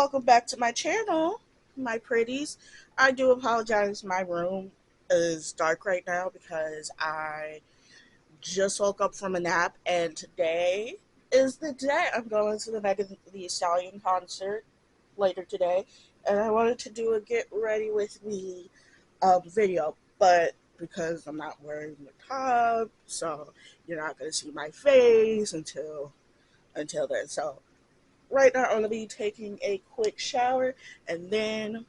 welcome back to my channel, my pretties. I do apologize, my room is dark right now because I just woke up from a nap, and today is the day I'm going to the Megan Thee Stallion concert later today, and I wanted to do a get ready with me video, but because I'm not wearing the top, so you're not going to see my face until then. So right now I'm going to be taking a quick shower, and then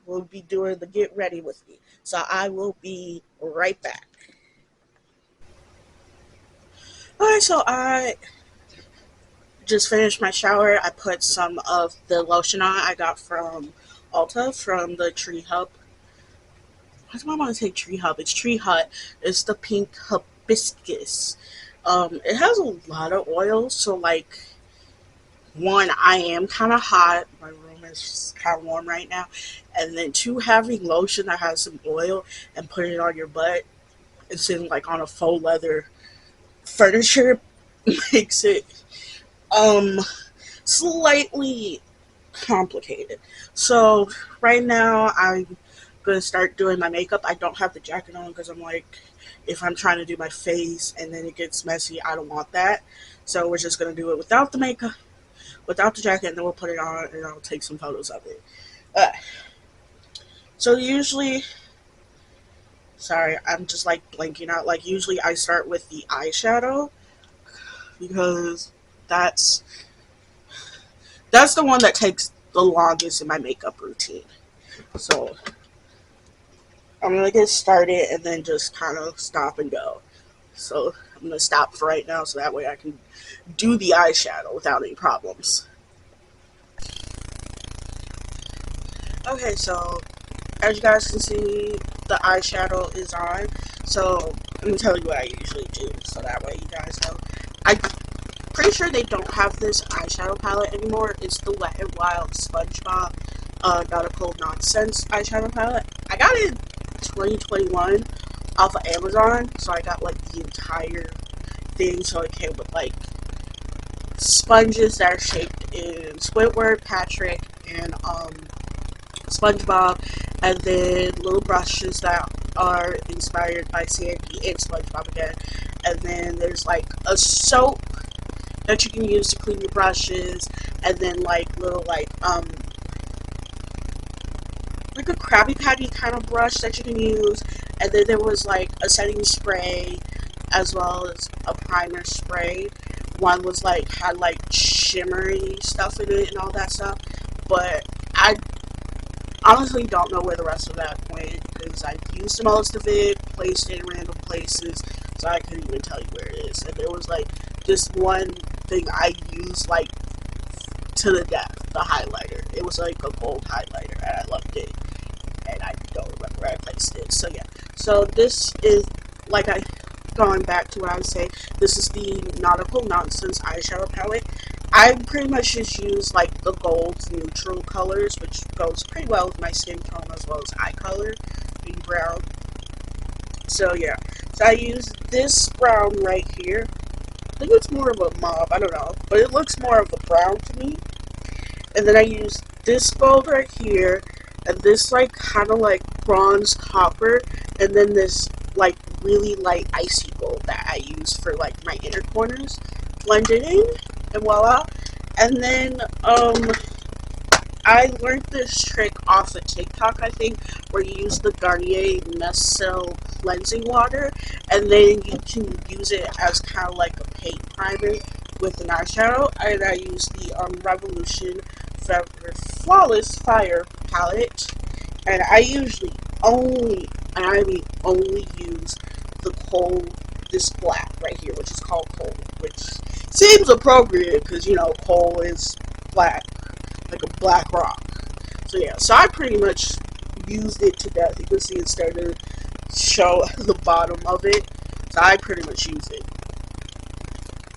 we'll be doing the get ready with me. So I will be right back. Alright, so I just finished my shower. I put some of the lotion on I got from Ulta from the Tree Hub. Why do I want to say Tree Hub? It's Tree Hut. It's the pink hibiscus. It has a lot of oil, so like one, I am kind of hot. My room is kind of warm right now. And then two, having lotion that has some oil and putting it on your butt instead of like on a faux leather furniture makes it um slightly complicated. So right now I'm gonna start doing my makeup. I don't have the jacket on because I'm like, if I'm trying to do my face and then it gets messy, I don't want that. So we're just gonna do it without the makeup, without the jacket, and then we'll put it on and I'll take some photos of it. Uh, so usually, sorry, I'm just like blanking out. Like usually I start with the eyeshadow because that's that's the one that takes the longest in my makeup routine. So I'm gonna get started and then just kind of stop and go. So I'm gonna stop for right now so that way I can do the eyeshadow without any problems. Okay, so as you guys can see, the eyeshadow is on. So let me tell you what I usually do so that way you guys know. I'm pretty sure they don't have this eyeshadow palette anymore. It's the Wet n Wild SpongeBob Nautical Nonsense eyeshadow palette. I got it in 2021 off of Amazon, so I got like the entire thing. So it came with like sponges that are shaped in Squidward, Patrick, and SpongeBob, and then little brushes that are inspired by Sandy and SpongeBob again. And then there's like a soap that you can use to clean your brushes, and then like little like a Krabby Patty kind of brush that you can use, and then there was like a setting spray as well as a primer spray. One was like had like shimmery stuff in it and all that stuff, but I honestly don't know where the rest of that went because I used most of it, placed it in random places, so I couldn't even tell you where it is. And there was like this one thing I used like to the death, the highlighter. It was like a gold highlighter and I loved it, and I don't remember where I placed it. So yeah, so this is like going back to what I was saying, this is the Nautical Nonsense eyeshadow palette. I pretty much just use like the gold neutral colors, which goes pretty well with my skin tone as well as eye color, being brown. So yeah, so I use this brown right here. I think it's more of a mauve, I don't know, but it looks more of a brown to me. And then I use this gold right here, and this like kind of like bronze copper, and then this like really light icy gold that I use for like my inner corners. Blend it in, and voila. And then I learned this trick off of TikTok, I think, where you use the Garnier Micellar cleansing water, and then you can use it as kind of like a paint primer with an eyeshadow. And I use the Revolution Forever Flawless Fire palette, and I usually only, and I mean only, use the coal, this black right here, which is called coal, which seems appropriate because, you know, coal is black, like a black rock. So yeah, so I pretty much used it to death. You can see it starting to show the bottom of it. So I pretty much use it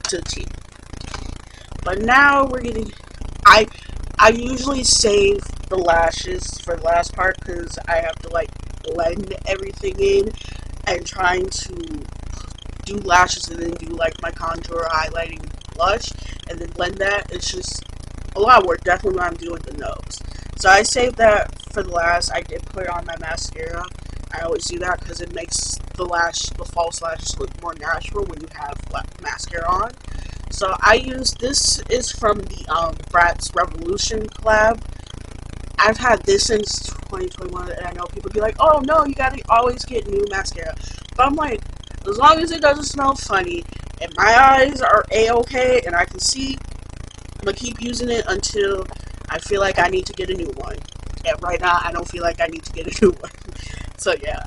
to the T. But now we're getting, I usually save the lashes for the last part because I have to like blend everything in, and trying to do lashes and then do like my contour, highlighting, blush, and then blend that. It's just a lot of work, definitely when I'm doing the nose. So I saved that for the last. I did put on my mascara. I always do that because it makes the false lashes look more natural when you have mascara on. So I use, this is from the Bratz Revolution collab. I've had this since 2021, and I know people be like, oh no, you gotta always get new mascara. But I'm like, as long as it doesn't smell funny, and my eyes are a-okay, and I can see, I'm gonna keep using it until I feel like I need to get a new one. And right now, I don't feel like I need to get a new one. So yeah.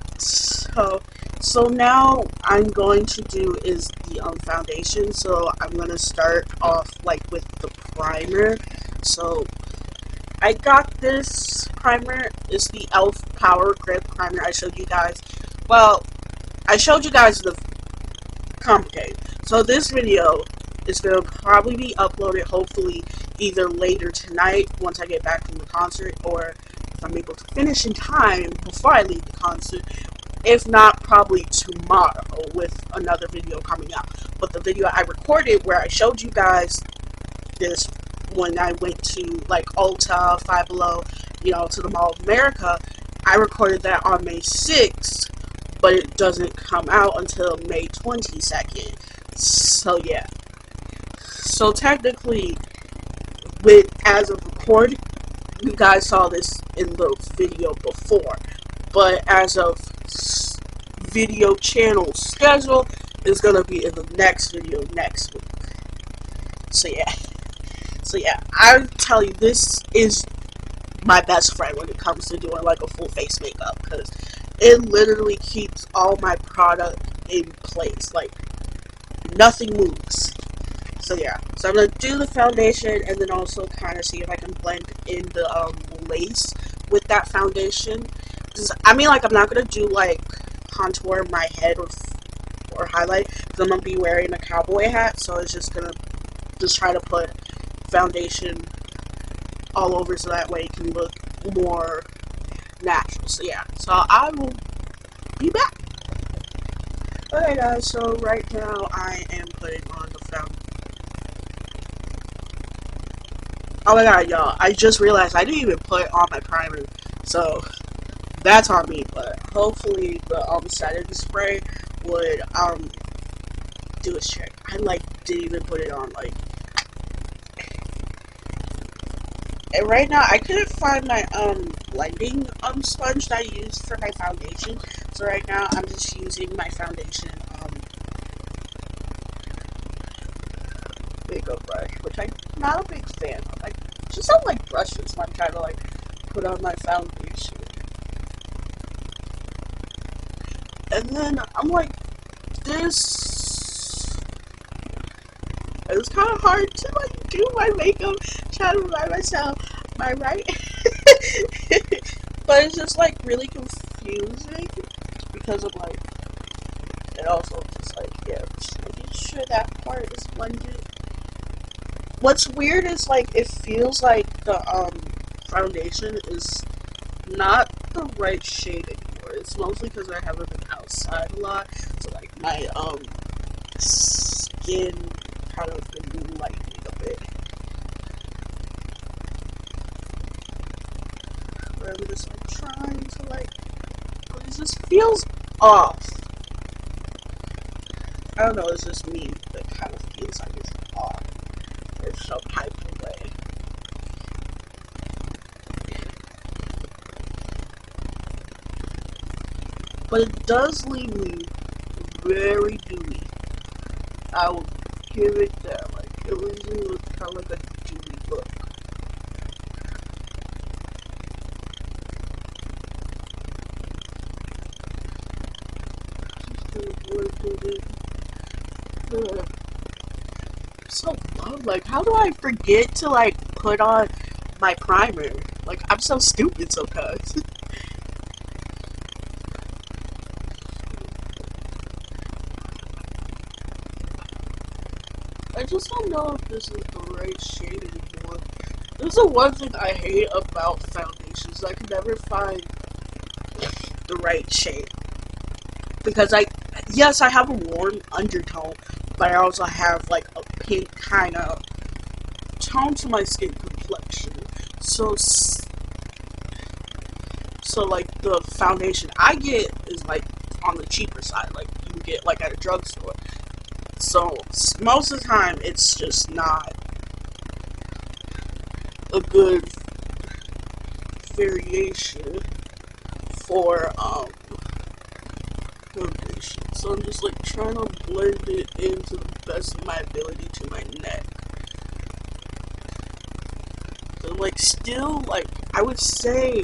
So now I'm going to do is the foundation. So I'm gonna start off like with the primer. So I got this primer. It's the E.L.F. Power Grip Primer. I showed you guys. Well, I showed you guys the complicated. So this video is going to probably be uploaded hopefully either later tonight once I get back from the concert, or if I'm able to finish in time before I leave the concert. If not, probably tomorrow with another video coming out. But the video I recorded where I showed you guys this when I went to like Ulta, Five Below, to the Mall of America, I recorded that on May 6th, but it doesn't come out until May 22nd. So yeah. So technically, as of recording, you guys saw this in the video before, but as of video channel schedule, is gonna be in the next video next week. So yeah, I tell you, this is my best friend when it comes to doing like a full face makeup, because it literally keeps all my product in place, like nothing moves. So yeah, so I'm gonna do the foundation and then also kind of see if I can blend in the lace with that foundation. I mean, like, I'm not gonna do like contour my head or highlight because I'm gonna be wearing a cowboy hat, so it's just gonna try to put foundation all over so that way it can look more natural. So yeah, so I will be back. Okay guys, so right now I am putting on the foundation. Oh my god, y'all, I just realized I didn't even put on my primer, so that's on me, but hopefully the setting spray would do its trick. I didn't even put it on, and right now I couldn't find my blending sponge that I used for my foundation, so right now I'm just using my foundation makeup brush, which I'm not a big fan of. I just don't like brushes when I'm trying to put on my foundation. And then I'm like, this. It was kind of hard to do my makeup, trying to remind myself, am I right? But it's just really confusing because of and also just yeah, just making sure that part is blended. What's weird is it feels like the foundation is not the right shade anymore. It's mostly because I haven't been outside a lot, so my skin kind of been lightening a bit. But I'm just trying to but it just feels off. I don't know, it's just me that kind of feels like it's off in some type of way. But it does leave me very dewy. I will give it that. It leaves me with kind of a dewy look. So dumb. How do I forget to put on my primer? I'm so stupid sometimes. I just don't know if this is the right shade anymore. This is the one thing I hate about foundations. I can never find the right shade. Because yes, I have a warm undertone, but I also have a pink kind of tone to my skin complexion. So like the foundation I get is like on the cheaper side, like you get like at a drugstore. So most of the time it's just not a good variation for foundation. So I'm just like trying to blend it into the best of my ability to my neck. So like still, like I would say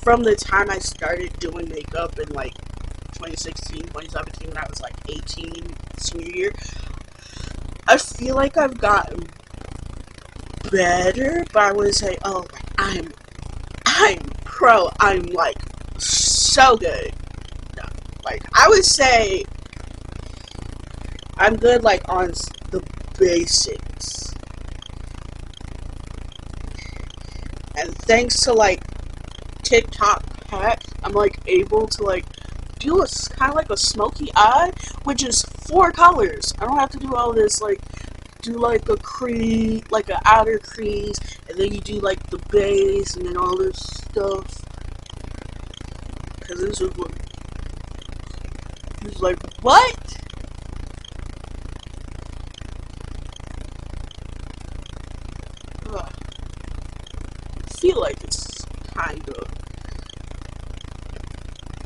from the time I started doing makeup in like 2016, 2017, when I was like 18, senior year, I feel like I've gotten better, but I wouldn't say, oh, I'm pro, I'm like so good. No, like I would say I'm good like on the basics. And thanks to like TikTok hacks, I'm like able to like do a kind of like a smoky eye, which is 4 colors. I don't have to do all this like do like a crease, like an outer crease, and then you do like the base and then all this stuff. Cause this is what he's like, what? Ugh. I feel like it's kind of,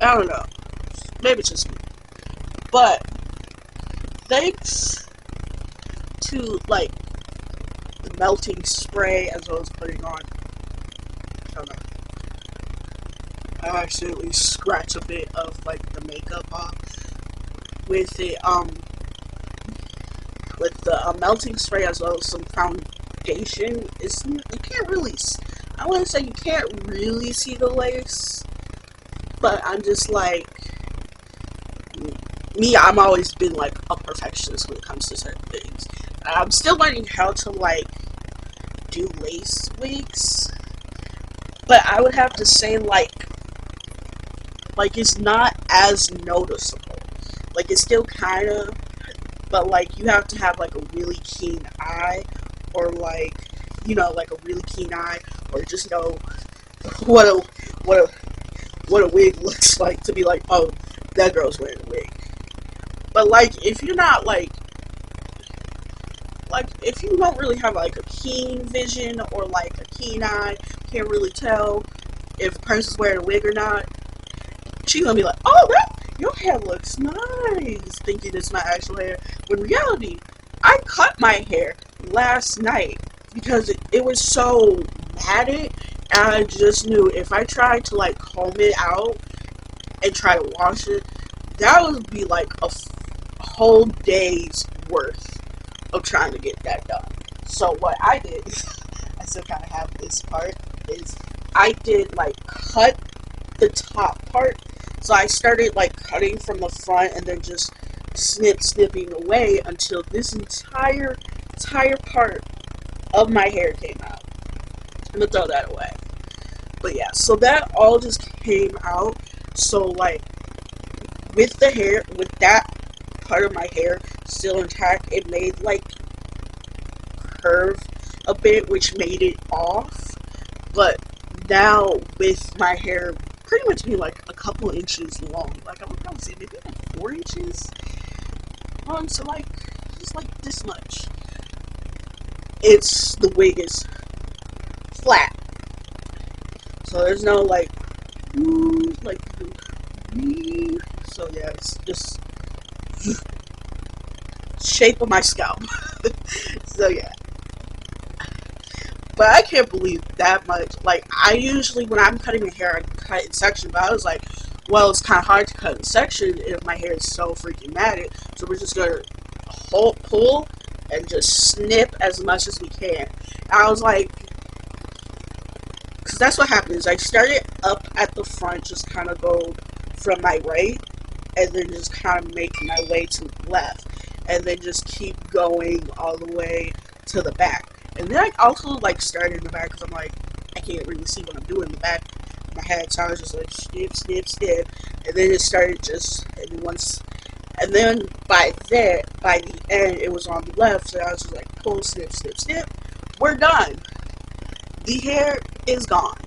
I don't know, maybe it's just me, but thanks to like the melting spray as well as putting on, I don't know, I accidentally scratch a bit of like the makeup off with it, with the melting spray as well as some foundation. It's, you can't really, I wouldn't say you can't really see the lace, but I'm just like, me, I'm always been like a perfectionist when it comes to certain things. I'm still learning how to like do lace wigs, but I would have to say like it's not as noticeable. Like it's still kind of, but like you have to have like a really keen eye, or like, you know, like a really keen eye, or just know what a wig looks like to be like, oh, that girl's wearing a wig. But like if you're not like if you don't really have like a keen vision or like a keen eye, can't really tell if a person's wearing a wig or not, she's gonna be like, oh, your hair looks nice, thinking it's my actual hair. When in reality, I cut my hair last night because it was so matted, and I just knew if I tried to like comb it out and try to wash it, that would be like a whole day's worth of trying to get that done. So what I did, I still kind of have this part, is I did like cut the top part. So I started like cutting from the front and then just snipping away until this entire part of my hair came out. I'm gonna throw that away. But yeah, so that all just came out. So like with the hair, with that part of my hair still intact, it made like curve a bit, which made it off. But now with my hair pretty much being like a couple inches long, like I would say maybe like 4 inches long, so like just like this much, the wig is flat, so there's no like so yeah, it's just shape of my scalp. So yeah, but I can't believe that much. Like I usually, when I'm cutting my hair, I cut in section, but I was like, well, it's kind of hard to cut in section if my hair is so freaking matted, so we're just gonna pull and just snip as much as we can. And I was like, because that's what happens. I started up at the front, just kind of go from my right, and then just kind of make my way to the left, and then just keep going all the way to the back. And then I also like started in the back because I'm like, I can't really see what I'm doing in the back of my head, so I was just like snip, and then it started just, and then by the end it was on the left, so I was just like pull, snip, we're done. the hair is gone.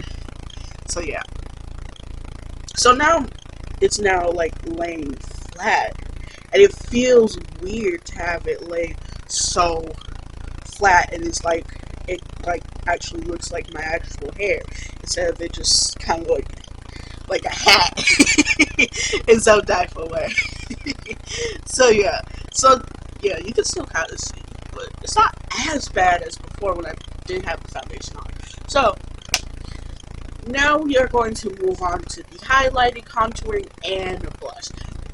So yeah. So now it's now like laying flat, and it feels weird to have it lay so flat, and it's like it like actually looks like my actual hair instead of it just kind of like a hat in some type of way. So yeah, you can still kind of see, but it's not as bad as before when I didn't have the foundation on. So now we are going to move on to the highlighting, contouring, and blush.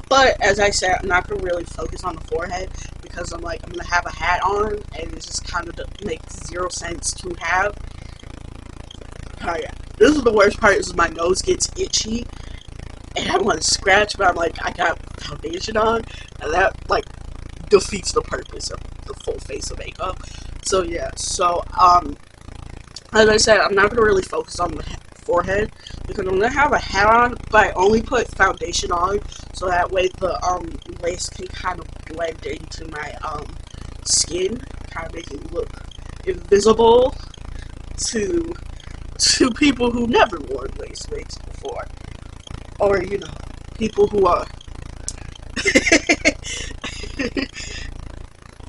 But as I said, I'm not going to really focus on the forehead because I'm going to have a hat on, and it just kind of makes zero sense to have. Oh yeah, this is the worst part, is my nose gets itchy, and I want to scratch, but I'm like, I got foundation on, and that like defeats the purpose of the full face of makeup. So yeah, as I said, I'm not going to really focus on the forehead because I'm going to have a hat on, but I only put foundation on so that way the lace can kind of blend into my skin, kind of make it look invisible to people who never worn lace wigs before, or you know, people who are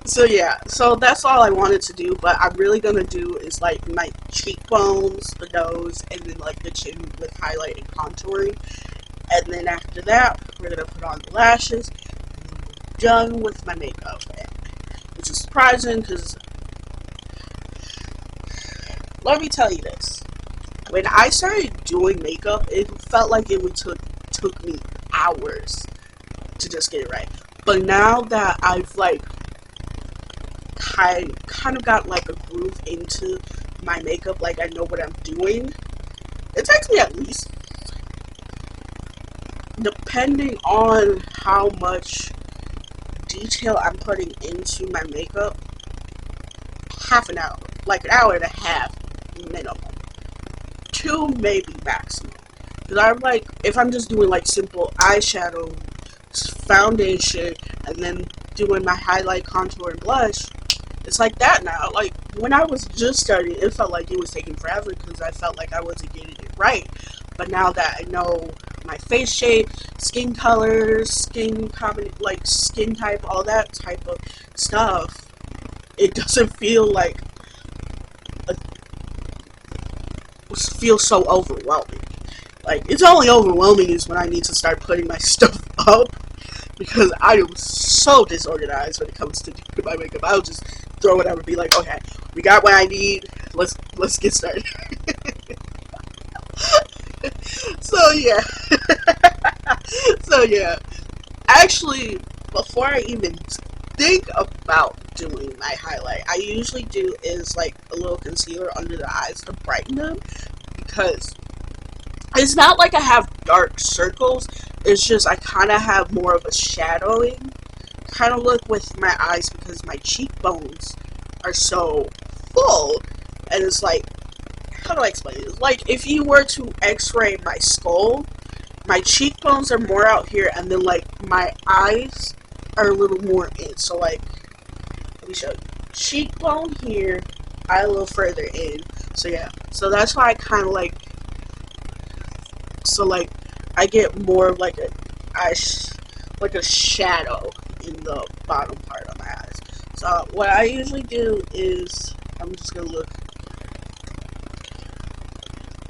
so yeah, so that's all I wanted to do, but I'm really gonna do is like my cheekbones, the nose, and then like the chin with highlight and contouring, and then after that we're gonna put on the lashes, and then we're done with my makeup, which is surprising because let me tell you this, when I started doing makeup, it felt like it would took me hours to just get it right, but now that I've like I kind of got like a groove into my makeup, like I know what I'm doing. It takes me at least, depending on how much detail I'm putting into my makeup, half an hour, like an hour and a half minimum, 2 maybe maximum. Because I'm like, if I'm just doing like simple eyeshadow, foundation, and then doing my highlight, contour, and blush, it's like that now. Like, when I was just starting, it felt like it was taking forever because I felt like I wasn't getting it right. But now that I know my face shape, skin colors, skin type, all that type of stuff, it doesn't feel like feel so overwhelming. Like, it's only overwhelming is when I need to start putting my stuff up, because I am so disorganized when it comes to doing my makeup. I'll just throw it up and be like, okay, we got what I need, let's get started. So yeah. So yeah. Actually, before I even think about doing my highlight, I usually do is like a little concealer under the eyes to brighten them, because it's not like I have dark circles, it's just I kind of have more of a shadowing kind of look with my eyes because my cheekbones are so full, and it's like, how do I explain it? It's like if you were to x-ray my skull, my cheekbones are more out here, and then like my eyes are a little more in. So like, let me show you. Cheekbone here, eye a little further in. So yeah, so that's why I kind of like, so like I get more of like like a shadow in the bottom part of my eyes. So what I usually do is I'm just gonna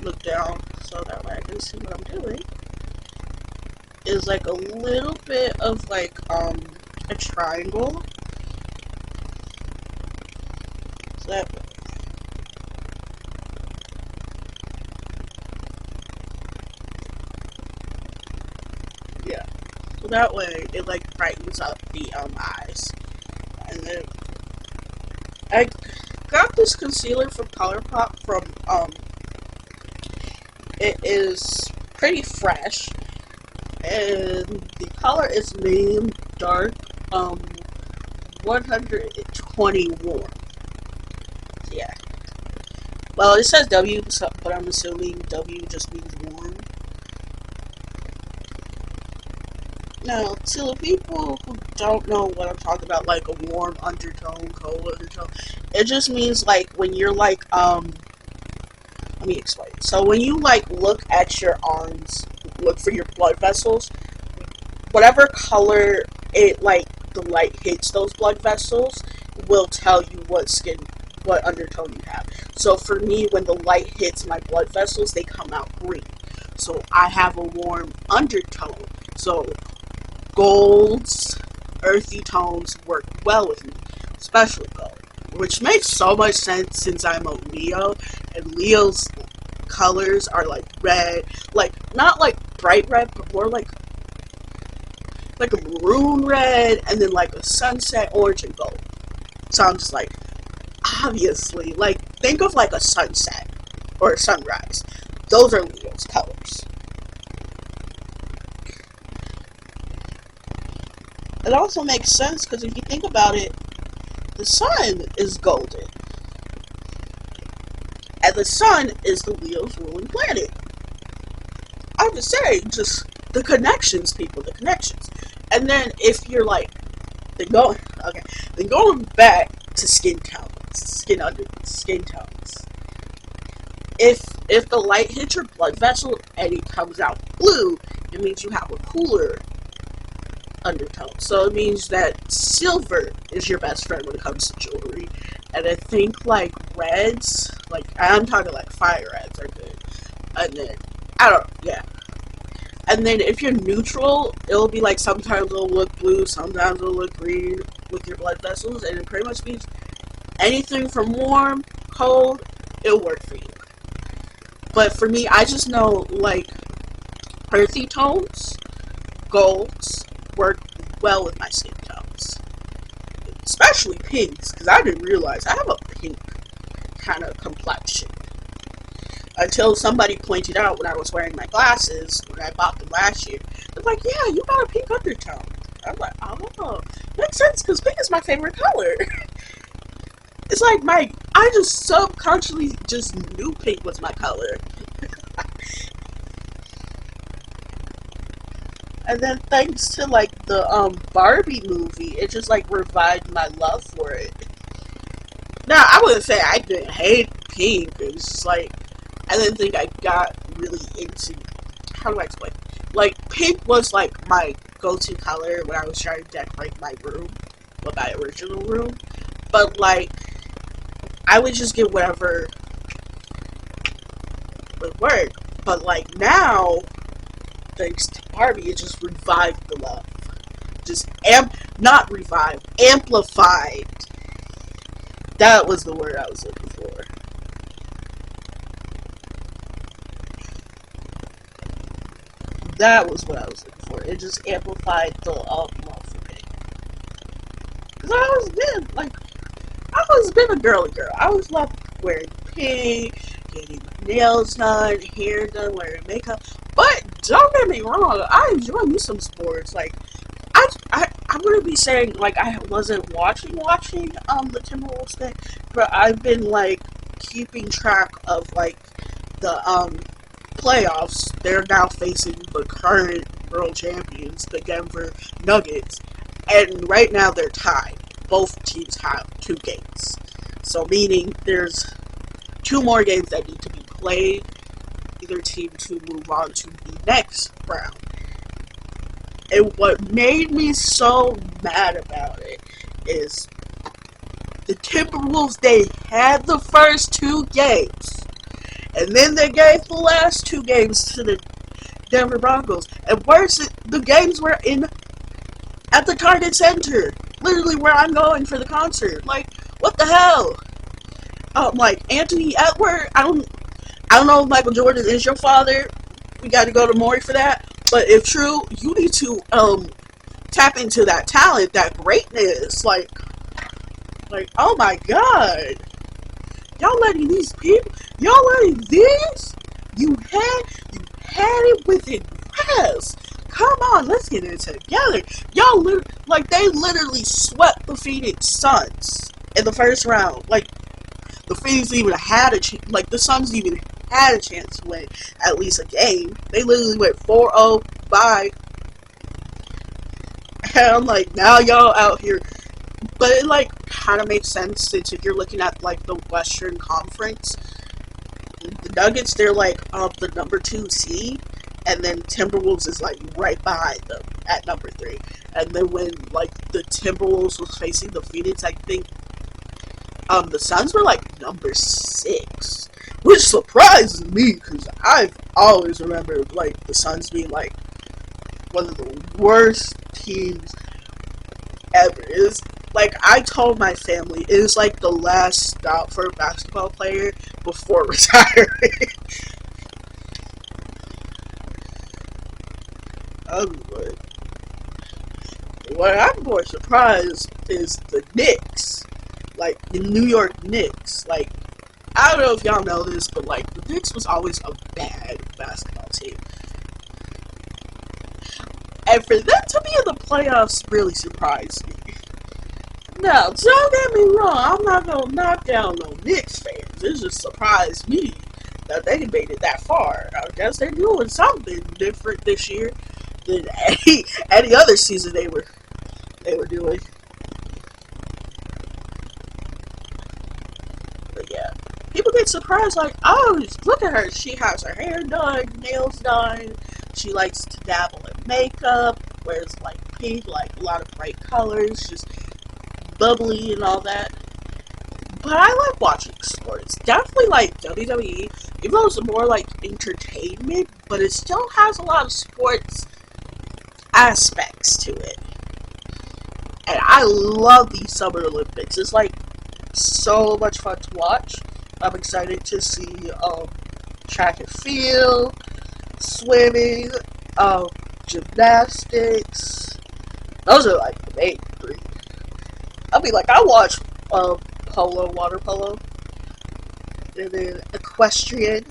look down so that way I can see what I'm doing. Is like a little bit of like a triangle. So that way. Yeah. So that way it like brightens up the eyes. And then I got this concealer from ColourPop from it is pretty fresh, and the color is medium dark 120 warm. So yeah. Well, it says W, but I'm assuming W just means warm. Now, to the people who don't know what I'm talking about, like a warm undertone, cold undertone, it just means like when you're like let me explain. So when you like look at your arms, look for your blood vessels, whatever color it like the light hits those blood vessels will tell you what undertone you have. So for me, when the light hits my blood vessels, they come out green. So I have a warm undertone. So golds, earthy tones work well with me, especially gold, which makes so much sense since I'm a Leo, and Leo's colors are like red, like not like bright red, but more like a maroon red, and then like a sunset orange and gold. So I'm just like, obviously, like think of like a sunset or a sunrise. Those are Leo's colors. It also makes sense because if you think about it, the sun is golden. And the sun is the Leo's ruling planet. I'm just saying, just the connections, people, the connections. And then if you're like, then going back to skin tones. If the light hits your blood vessel and it comes out blue, it means you have a cooler undertone. So it means that silver is your best friend when it comes to jewelry. And I think like reds, like I'm talking like fire reds are good. And then and then if you're neutral, it'll be like sometimes it'll look blue, sometimes it'll look green with your blood vessels, and it pretty much means anything from warm, cold, it'll work for you. But for me, I just know like earthy tones, golds work well with my skin tones. Especially pinks, because I didn't realize I have a pink kind of complexion. Until somebody pointed out when I was wearing my glasses, when I bought them last year. They're like, yeah, you got a pink undertone. I'm like, oh, makes sense, because pink is my favorite color. It's like I just subconsciously just knew pink was my color. And then thanks to like the Barbie movie, it just like revived my love for it. Now, I wouldn't say I didn't hate pink. It was just like, I didn't think I got really into, how do I explain? Like, pink was like my go-to color when I was trying to decorate my room, my original room. But like, I would just get whatever would work. But like now, thanks to Barbie, it just revived the love. Just not revived, amplified. That was the word I was looking for. That was what I was looking for. It just amplified the love for me. Because I always been a girly girl. I always loved wearing pink, getting my nails done, hair done, wearing makeup. But don't get me wrong, I enjoy me some sports. Like, I wouldn't be saying like I wasn't watching the Timberwolves thing, but I've been like keeping track of like the playoffs. They're now facing the current world champions, the Denver Nuggets, and right now they're tied. Both teams have 2 games, so meaning there's 2 more games that need to be played, either team to move on to the next round. And what made me so mad about it is the Timberwolves, they had the first 2 games, and then they gave the last 2 games to the Denver Broncos. And worse, the games were at the Target Center, literally where I'm going for the concert. Like, what the hell? Like Anthony Edwards, I don't know if Michael Jordan is your father. We got to go to Maury for that. But if true, you need to tap into that talent, that greatness. Like, oh my God, y'all letting these people, you had it within grasp. Come on, let's get it together. Y'all they literally swept the Phoenix Suns in the first round. Like, the Phoenix even had a chance. Like, the Suns even had a chance to win at least a game. They literally went 4-0 by. And I'm like, now y'all out here. But it kind of makes sense since if you're looking at the Western Conference, the Nuggets, they're like the number 2 seed, and then Timberwolves is like right behind them at number 3. And then when like the Timberwolves was facing the Phoenix, I think the Suns were like number 6, which surprises me because I've always remembered like the Suns being like one of the worst teams ever. Is like I told my family, it is like the last stop for a basketball player before retiring. But what I'm more surprised is the Knicks, like the New York Knicks. Like I don't know if y'all know this, but like the Knicks was always a bad basketball team. And for them to be in the playoffs really surprised me. Now, don't get me wrong, I'm not gonna knock down no Knicks fans. It just surprised me that they made it that far. I guess they're doing something different this year than any other season they were doing. But yeah, people get surprised like, oh, look at her. She has her hair done, nails done. She likes to dabble in makeup, wears like pink, like a lot of bright colors, just bubbly and all that. But I like watching sports. Definitely like WWE, even though it's more like entertainment, but it still has a lot of sports aspects to it. And I love these Summer Olympics. It's like so much fun to watch. I'm excited to see track and field, swimming, gymnastics. Those are like the main 3. I mean, like I watch polo, water polo, and then equestrian,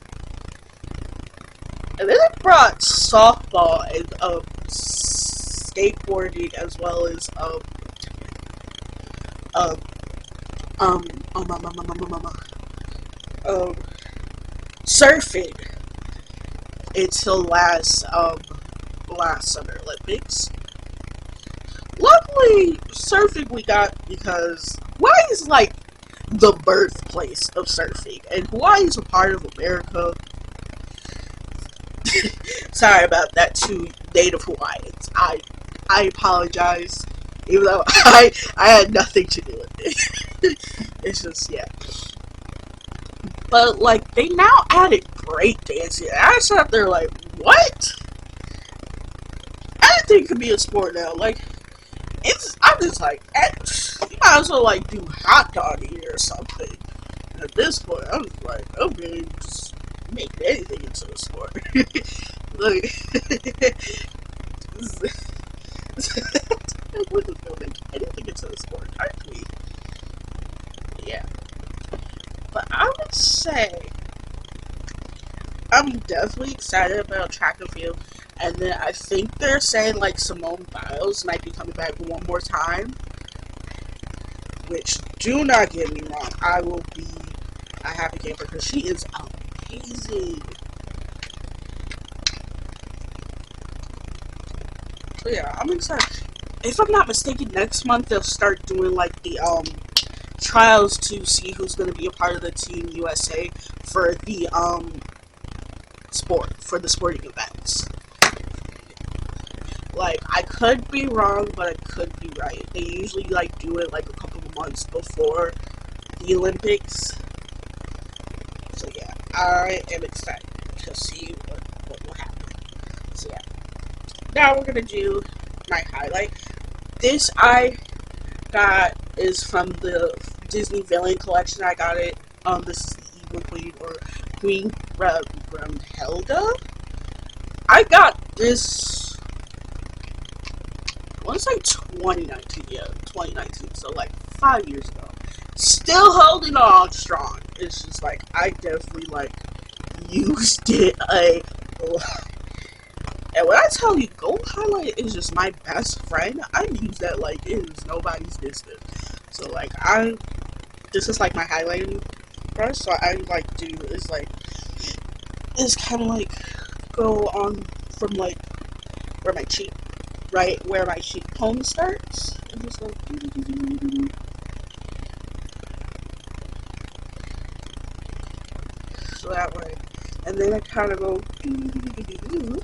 and then they brought softball and skateboarding as well as surfing until last Summer Olympics. Luckily, surfing we got because Hawaii is like the birthplace of surfing, and Hawaii is a part of America. Sorry about that to Native Hawaiians. I apologize, even though I had nothing to do with it. It's just, yeah. But like they now added breakdancing. I sat there like, what? Anything could be a sport now. Like I'm just like, you might as well like do hot doggy or something. And at this point, I'm just like, okay, just make anything into a sport. Like, we're just gonna make anything into a sport, aren't we? Yeah. But I would say I'm definitely excited about track and field. And then I think they're saying like Simone Biles might be coming back one more time. Which, do not get me wrong, I will be a happy camper because she is amazing. So yeah, I'm excited. If I'm not mistaken, next month they'll start doing like the trials to see who's going to be a part of the Team USA for the sporting events. Like, I could be wrong, but I could be right. They usually, like, do it, like, a couple of months before the Olympics. So, yeah, I am excited to see what will happen. So, yeah. Now we're going to do my highlight. This I got is from the Disney Villain collection. I got it. This is the Evil Queen, or Queen Helga. I got this... I want to say 2019, yeah, 2019, so like 5 years ago. Still holding on strong. It's just like, I definitely like used it a lot. And when I tell you, gold highlight is just my best friend, I use that like it is nobody's business. So like, this is like my highlighting brush, so I like do is like, it's kind of like, go on from like, where my cheek, right where my cheekbone starts, and just like, So that way. And then I kind of go a little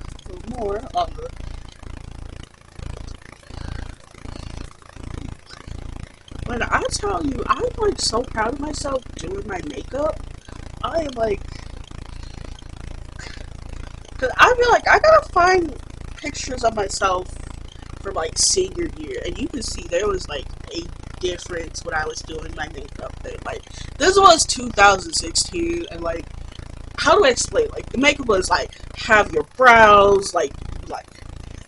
more on the. When I tell you, I'm like so proud of myself doing my makeup. I am like, cause I feel like I gotta find pictures of myself from like senior year, and you can see there was like a difference when I was doing my makeup. And like this was 2016, and like how do I explain? Like the makeup was like have your brows like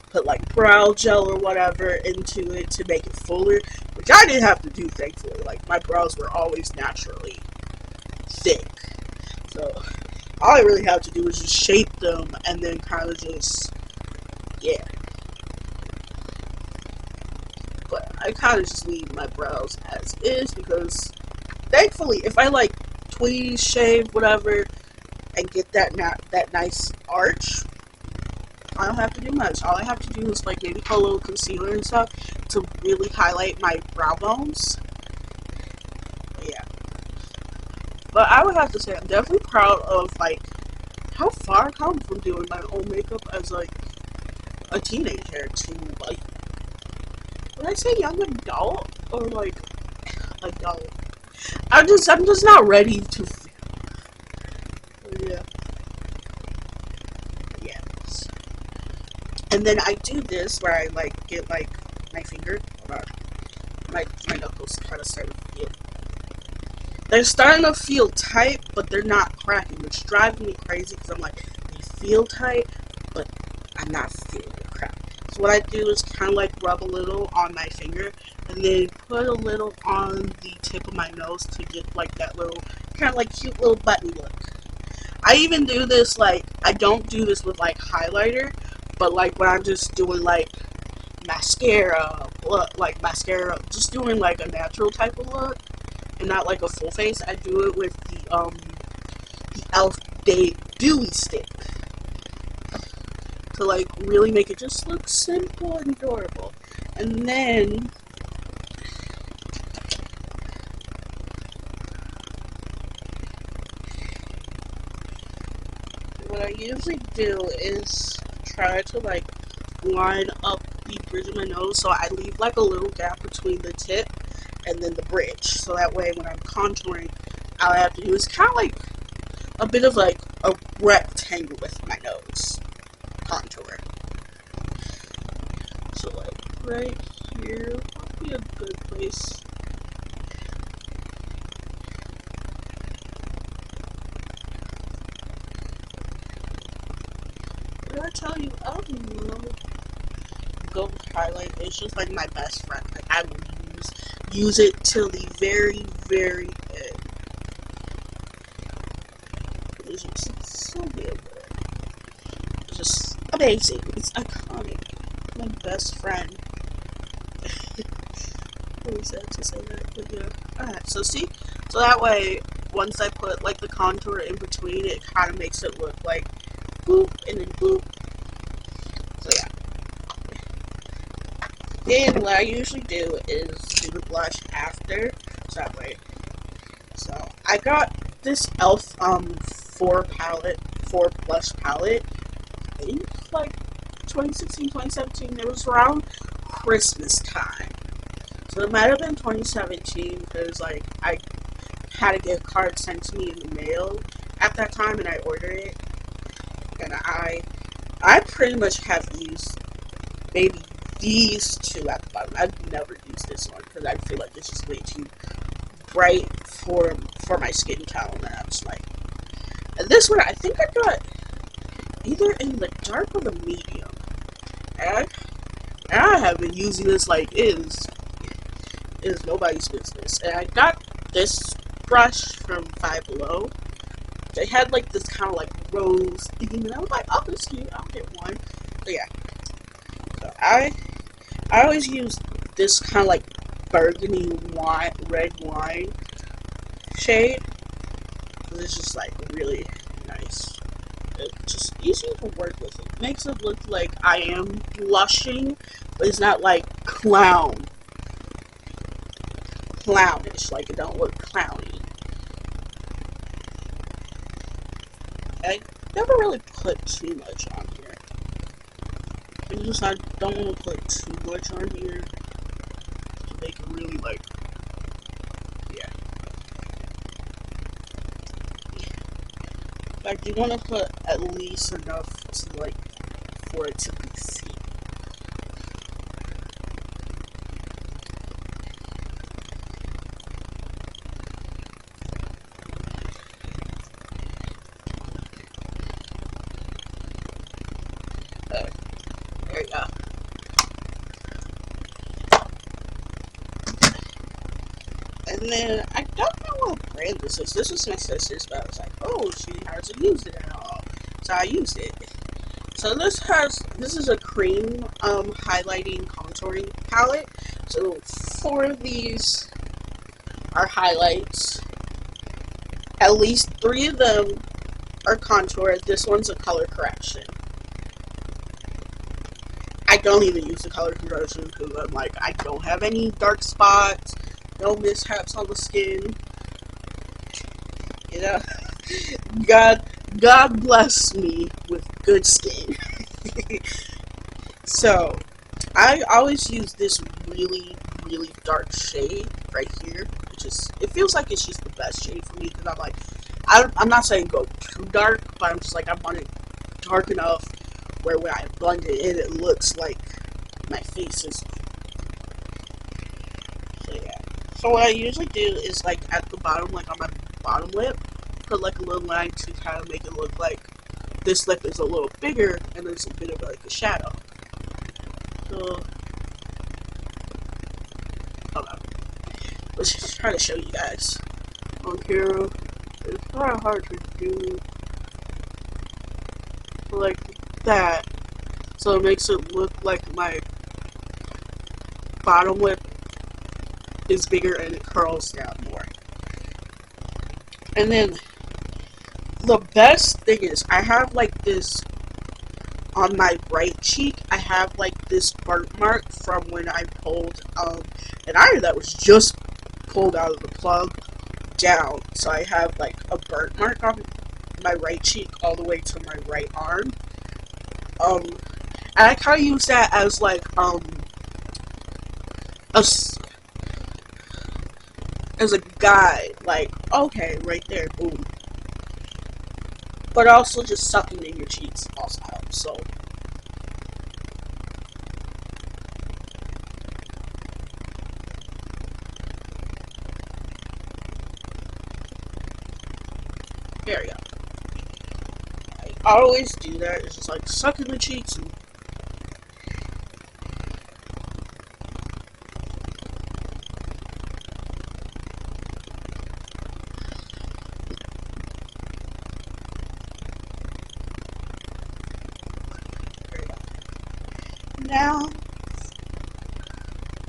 put like brow gel or whatever into it to make it fuller, which I didn't have to do thankfully. Like my brows were always naturally thick, so all I really had to do was just shape them and then kind of just yeah. But I kind of just leave my brows as is because thankfully if I like tweeze, shave, whatever, and get that nice arch, I don't have to do much. All I have to do is like maybe put a little concealer and stuff to really highlight my brow bones. But yeah. But I would have to say I'm definitely proud of like how far I come from doing my own makeup as like a teenager to like would I say young adult or like adult? I'm just not ready to. Yeah. Yes. And then I do this where I like get like my finger. Hold on. My knuckles kind of starting to feel. They're starting to feel tight, but they're not cracking, which drives me crazy because I'm like, they feel tight, but I'm not feeling the crack. So what I do is kind of like rub a little on my finger and then put a little on the tip of my nose to get like that little kind of like cute little button look. I even do this like, I don't do this with like highlighter, but like when I'm just doing like mascara, just doing like a natural type of look and not like a full face, I do it with the E.L.F. Dewy stick to like really make it just look simple and adorable. And then what I usually do is try to like line up the bridge of my nose so I leave like a little gap between the tip and then the bridge, so that way when I'm contouring all I have to do is kind of like a bit of like a rectangle with my nose contour. So like right here would be a good place. Did I tell you? I don't know. Gold highlight is just like my best friend. Like I will use it till the very, very end. It's just so good. It's just amazing. It's iconic. My best friend. What was that to say that? But yeah. Alright, so see? So that way, once I put like the contour in between, it kind of makes it look like boop and then boop. So yeah. Then what I usually do is do the blush after. So that way. So I got this E.L.F. 4 blush palette. I think like 2016, 2017. It was around Christmas time. So it might have been 2017 because like I had a gift card sent to me in the mail at that time and I ordered it. And I pretty much have used maybe these two at the bottom. I've never used this one because I feel like it's just way too bright for my skin tone. And I'm just like, and this one I think I got either in the dark or the medium. And I have been using this like it is nobody's business. And I got this brush from Five Below. They had like this kind of like rose theme, and I was like, oh, this is cute. I'll get one. But yeah, so I always use this kind of like burgundy wine, red wine shade because it's just like really nice. It's just easy to work with. It makes it look like I am blushing, but it's not like clownish. Like it don't look clowny. I never really put too much on here. I don't want to put too much on here to make it really like, yeah. I do want to put at least enough to like for it to be seen. There you go. And then I don't know what brand this is. This was my sister's, but I was like, oh, she hasn't used it at all, so I used it. So this is a cream highlighting contouring palette. So 4 of these are highlights. At least 3 of them are contour. This one's a color correction. I don't even use the color correction because I'm like, I don't have any dark spots, no mishaps on the skin. You know, God bless me with good skin. So I always use this really dark shade right here, which is, it feels like it's just the best shade for me because I'm like, I'm not saying go too dark, but I'm just like, I want it dark enough where when I blend it in, it looks like my face is. So yeah. So what I usually do is like at the bottom, like on my bottom lip, put like a little line to kind of make it look like this lip is a little bigger and there's a bit of like a shadow. So, hold on. Let's just try to show you guys on camera. It's kind of hard to do like that, so it makes it look like my bottom lip is bigger and it curls down more. And then the best thing is I have like this on my right cheek. I have like this burnt mark from when I pulled an iron that was just pulled out of the plug down. So I have like a burnt mark on my right cheek all the way to my right arm. And I kind of use that as like as a guide, like, okay, right there, boom. But also just sucking in your cheeks also helps, so. There we go. I always do that, it's just like sucking the cheeks and now,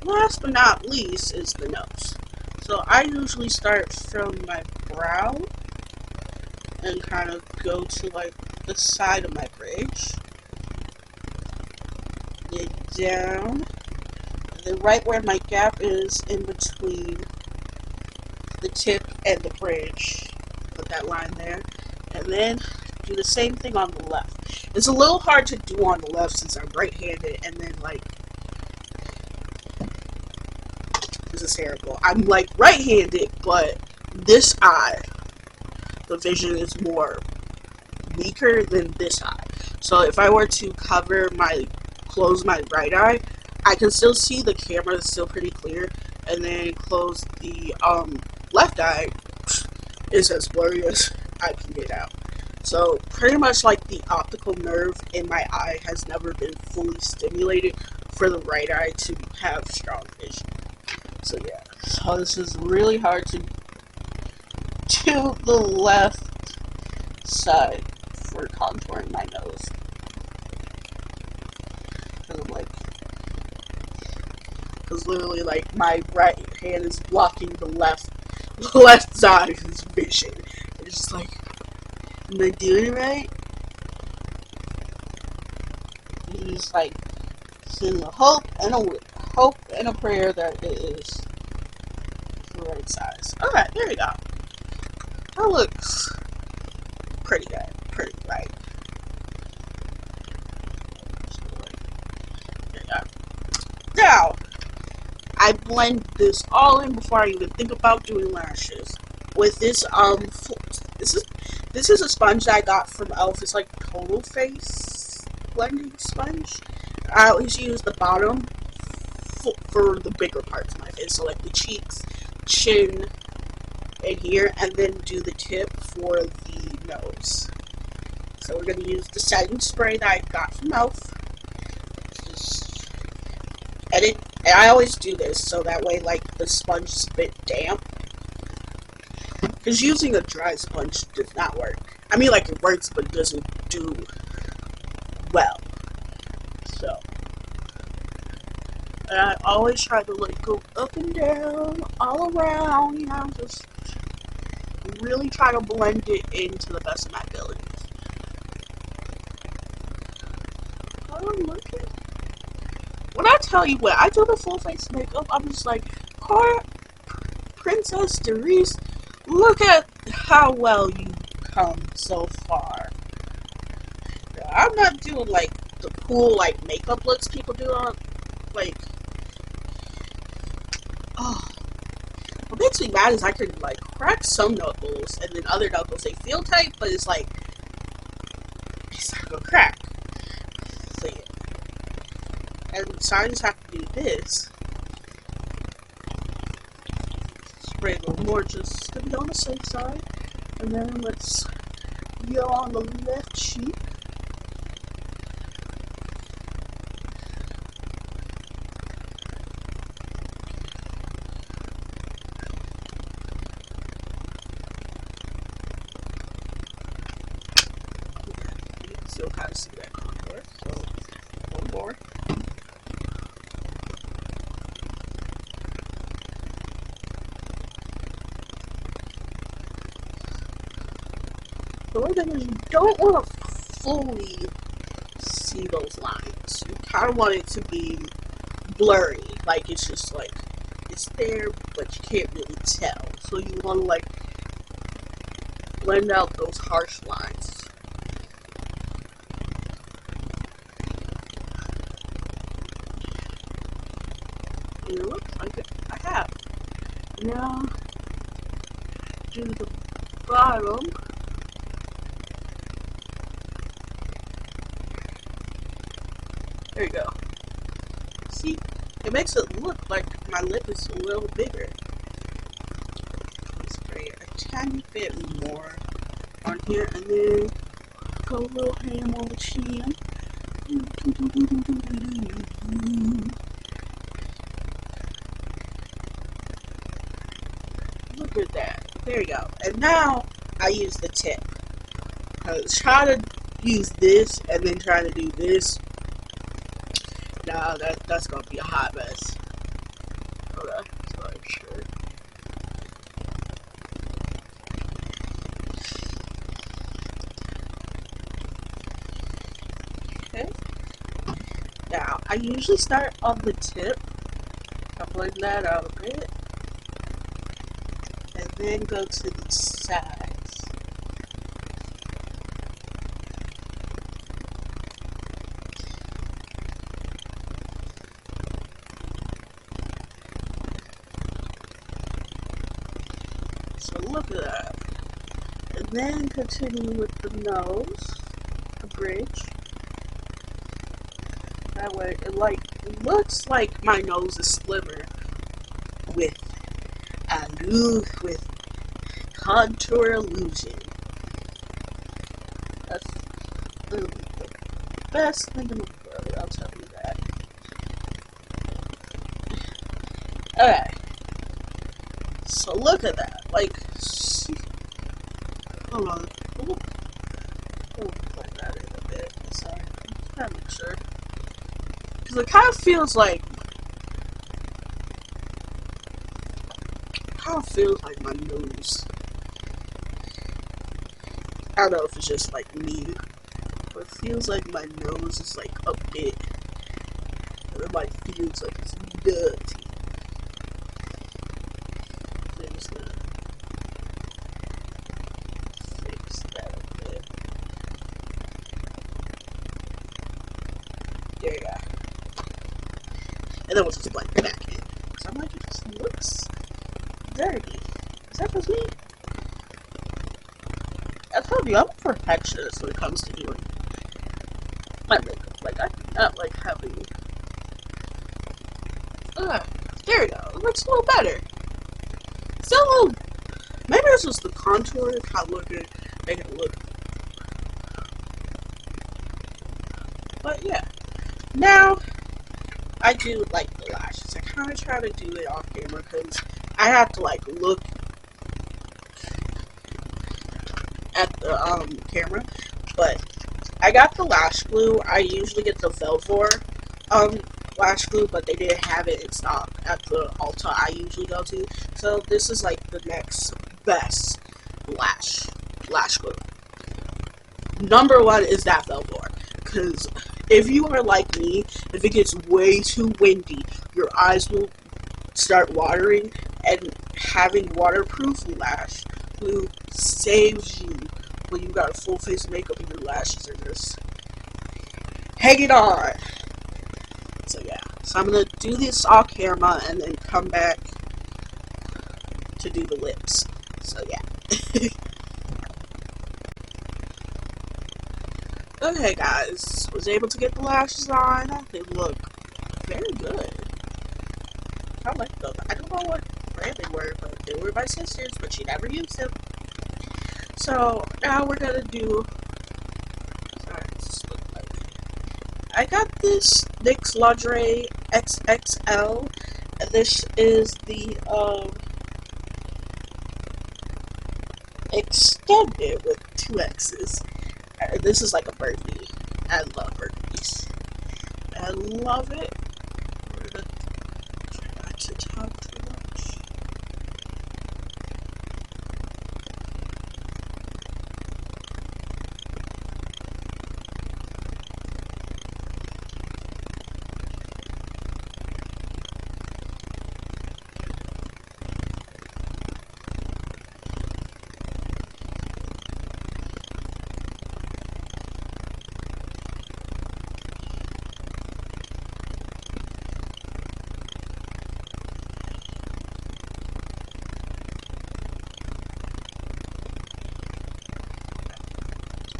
last but not least is the nose. So I usually start from my brow and kind of go to like the side of my bridge, then down, and then right where my gap is in between the tip and the bridge, put that line there, and then do the same thing on the left. It's a little hard to do on the left since I'm right-handed, and then like, this is terrible. I'm like right-handed, but this eye, the vision is more weaker than this eye. So if I were to close my right eye, I can still see the camera, is still pretty clear, and then close the left eye, is as blurry as I can get out. So pretty much like the optical nerve in my eye has never been fully stimulated for the right eye to have strong vision. So yeah, so this is really hard to do the left side for contouring my nose. Because literally like my right hand is blocking the left side's vision. It's just like, am I doing it right? It's just like sending a hope and a prayer that it is the right size. Alright, there we go. That looks pretty good. pretty light. Now, I blend this all in before I even think about doing lashes. With this, this is a sponge that I got from E.L.F. It's like Total Face blending sponge. I always use the bottom for the bigger parts of my face, so like the cheeks, chin, and here, and then do the tip for the nose. So we're gonna use the setting spray that I got from E.L.F. And I always do this so that way, like, the sponge is a bit damp. Because using a dry sponge does not work. I mean, like, it works, but it doesn't do well. So, and I always try to, like, go up and down, all around, you know, just really try to blend it into the best of my abilities. Oh, look at it. When I tell you when I do the full face makeup, I'm just like, Princess Dewy, look at how well you've come so far. I'm not doing like the cool like makeup looks people do on like. Oh, what makes me mad is I can like crack some knuckles and then other knuckles they feel tight, but it's like it's not gonna crack. So yeah. And so I just have to do this. Spray a little more just to be on the safe side. And then let's go on the left cheek. You can still kind of see that contour. So, a little more. The one thing is you don't want to fully see those lines. You kind of want it to be blurry. Like, it's just like, it's there, but you can't really tell. So you want to, like, blend out those harsh lines. And it looks like I have. Now, do the bottom. There you go. See, it makes it look like my lip is a little bigger. Spray a tiny bit more on here, and then go a little ham on the chin. Look at that. There you go. And now I use the tip. Because try to use this and then try to do this. Nah, that's gonna be a hot mess. Okay, so I'm sure. Okay. Now, I usually start on the tip. I blend that out a bit. And then go to the sides. So look at that. And then continue with the nose, the bridge. That way it looks like my nose is slimmer with contour illusion. That's the best thing in the world, I'll tell you that. Okay. So look at that. Like, hold on. Ooh. Put that in a bit. Sorry. I'm trying to make sure. Because it kind of feels like my nose. I don't know if it's just like me, but it feels like my nose is like a bit, and it like feels like it's dirty. So I'm just gonna fix that a bit. There you go. And then we'll just blend it back in. Because I'm like, it just looks dirty. Is that just me? I told you, I'm a perfectionist when it comes to doing my makeup. Like, I do not like having... there we go. It looks a little better. Still a little... Maybe this was the contour, how looking, make it look. But yeah. Now, I do like the lashes. I kind of try to do it off camera because I have to like look at the camera. But I got the lash glue. I usually get the Velvet lash glue, but they didn't have it in stock at the Ulta I usually go to. So this is like the next best lash glue. Number one is that Velvet, because if you are like me, if it gets way too windy, your eyes will start watering, and having waterproof lash glue saves you when you got a full face of makeup and your lashes are just hanging on. So yeah, so I'm gonna do this off camera and then come back to do the lips. So yeah. Okay guys, was able to get the lashes on. They look very good. I like them. I don't know what brand they were, but they were my sister's, but she never used them. So now we're gonna do... Sorry, this look like... I got this NYX Lingerie XXL, and this is the Xxtended with 2 X's. This is like a burgundy. I love burgundies. I love it. We're gonna try not to talk too much.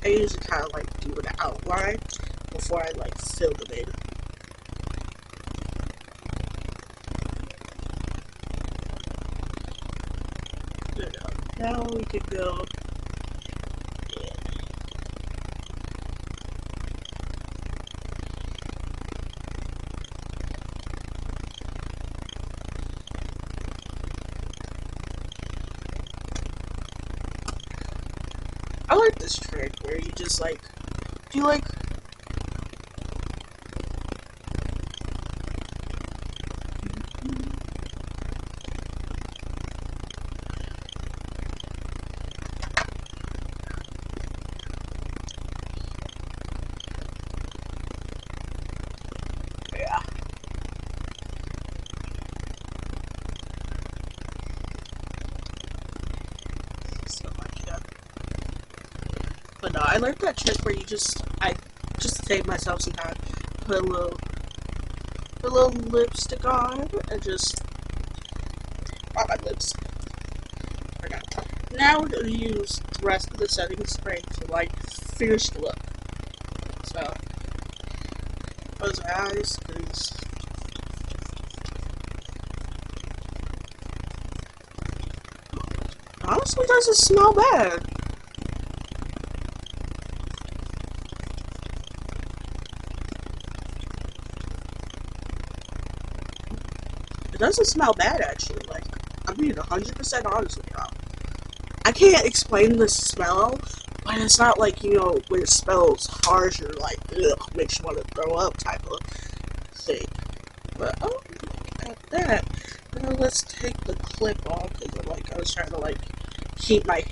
I usually kind of like do an outline before I like fill them in. Good. Now we can go. I like this trick where you just like, do you like, yeah. So like that. But no, I learned that trick where you just, I just to save myself some time, put a little lipstick on and just on my lips. Now we're going to use the rest of the setting spray to like finish the look. So close my eyes, because honestly, doesn't smell bad. It doesn't smell bad, actually. Like, I'm being 100% honest with y'all. I can't explain the smell, but it's not like, you know, when it smells harsh or like, ugh, makes you want to throw up type of thing. But, oh, look at that. Now let's take the clip off, because I was trying to, like, keep my...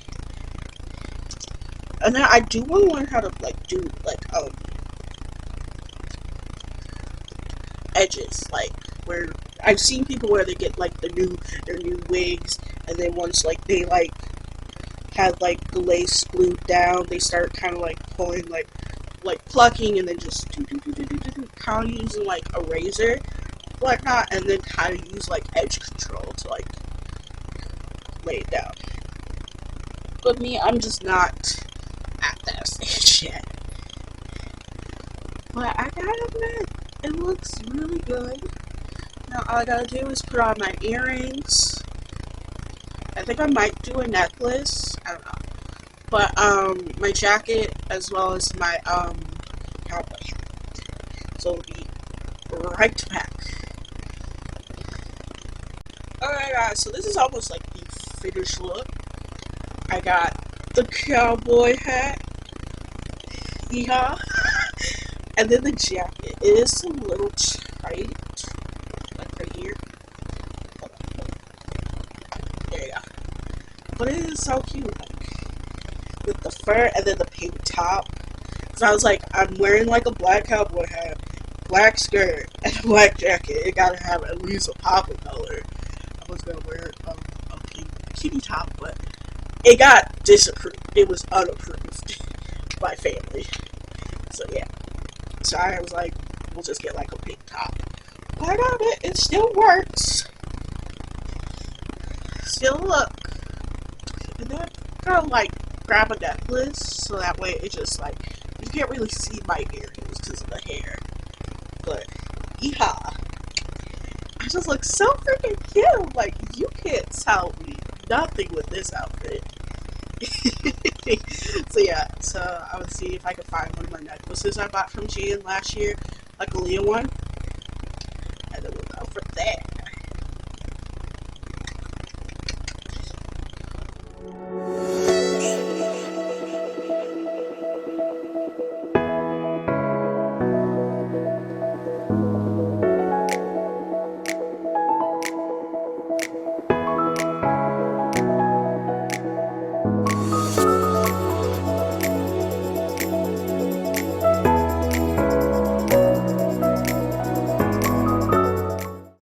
And then I do want to learn how to, like, do, like, edges, like, where... I've seen people where they get like their new wigs, and then once like they like have like the lace glued down, they start kind of like pulling like like plucking and then just kind of using like a razor, whatnot, and then kind of use like edge control to like lay it down. But me, I'm just not at that stage yet. But I gotta admit, it looks really good. Now all I gotta do is put on my earrings. I think I might do a necklace. I don't know. But my jacket as well as my cowboy hat. So it'll be right back. Alright guys, so this is almost like the finished look. I got the cowboy hat. Yeehaw. And then the jacket. It is a little tight. Like right here. There you go. But it is so cute. Like, with the fur and then the pink top. So I was like, I'm wearing like a black cowboy hat, black skirt, and a black jacket. It gotta have at least a pop of color. I was gonna wear a pink bikini top, but it got disapproved. It was unapproved by family. So yeah. So I was like, we'll just get like a pink top. But I got it. It still works. Still look. And then I gotta like grab a necklace so that way it just like, you can't really see my earrings because of the hair. But yeehaw. I just look so freaking cute. Like, you can't tell me nothing with this outfit. So yeah, so I would see if I could find one of my necklaces I bought from Shein last year, like a Leah one.